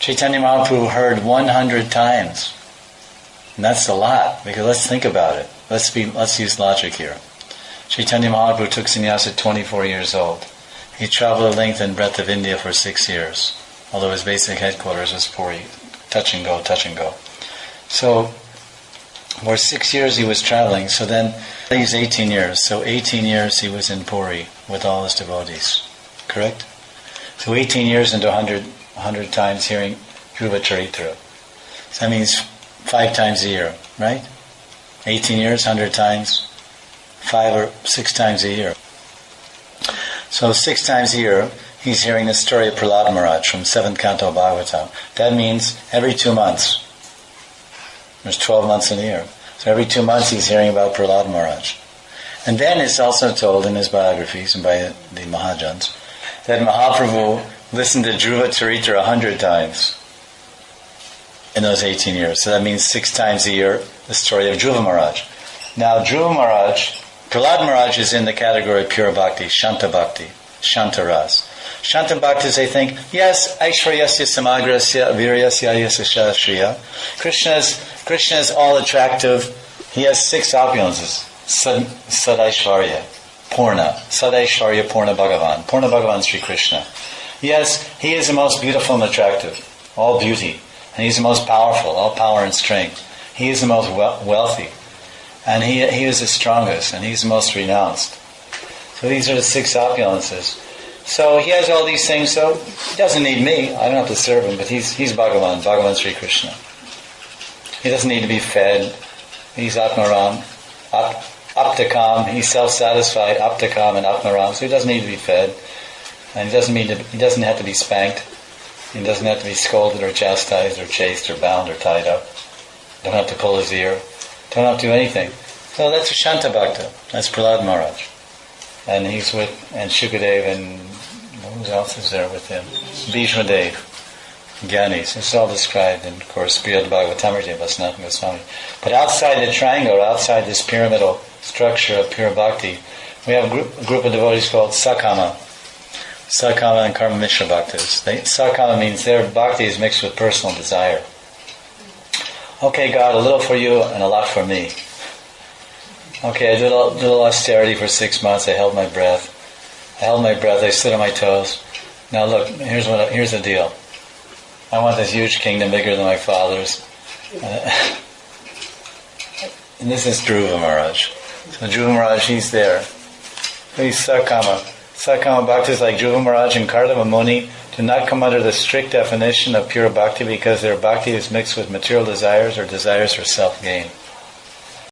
Chaitanya Mahaprabhu heard 100 times. And that's a lot, because let's think about it. Let's use logic here. Chaitanya Mahaprabhu took sannyas at 24 years old. He traveled the length and breadth of India for 6 years, although his basic headquarters was Puri. Touch and go, touch and go. So, for 6 years he was traveling, so then he's 18 years. So 18 years he was in Puri with all his devotees. Correct? So 18 years into 100 times hearing Dhruva Charitra. So that means 5 times a year, right? 18 years, 100 times, 5 or 6 times a year. So 6 times a year, he's hearing the story of Prahlad Maharaj from 7th Canto of Bhagavatam. That means every 2 months. There's 12 months in a year. So every 2 months he's hearing about Prahlad Maharaj. And then it's also told in his biographies and by the Mahajans that Mahaprabhu listened to Dhruva Charitra 100 times in those 18 years. So that means 6 times a year, the story of Dhruva Maharaj. Now Dhruva Maharaj, Prahlad Maharaj is in the category of pure bhakti, Shanta bhakti, Shanta ras. Shanta bhaktis, they think, yes, Aishwaryasya Samagrasya Viryasya Yasya Shashriya. Krishna is all attractive. He has 6 opulences. Sadaishvarya, Purna. Sadaishvarya Purna Bhagavan. Purna Bhagavan Sri Krishna. Yes, he is the most beautiful and attractive. All beauty. And he's the most powerful. All power and strength. He is the most wealthy. And he is the strongest. And he's the most renounced. So these are the 6 opulences. So he has all these things, so he doesn't need me. I don't have to serve him, but he's Bhagavan Sri Krishna. He doesn't need to be fed. He's Atmaram, Aptakam. He's self-satisfied, Aptakam and Atmaram. So he doesn't need to be fed, and he doesn't have to be spanked. He doesn't have to be scolded or chastised or chased or bound or tied up. Don't have to pull his ear. Don't have to do anything. So that's Shanta Bhakta. That's Prahlad Maharaj. And he's with, and Shukadev, and who else is there with him? Bhishma Dev, Gyanis. It's all described in, of course, Brihad Bhagavatamrita by Sanatana Goswami. But outside the triangle, outside this pyramidal structure of pure bhakti, we have a group of devotees called Sakama. Sakama and Karma Mishra Bhaktas. Sakama means their bhakti is mixed with personal desire. Okay, God, a little for you and a lot for me. Okay, I did a little austerity for 6 months. I held my breath. I stood on my toes. Now look, here's the deal. I want this huge kingdom bigger than my father's. And this is Dhruva Maharaj. So Dhruva Maharaj, he's there. He's Sakama. Sakama Bhaktas like Dhruva Maharaj and Kardama Muni do not come under the strict definition of pure bhakti because their bhakti is mixed with material desires or desires for self-gain.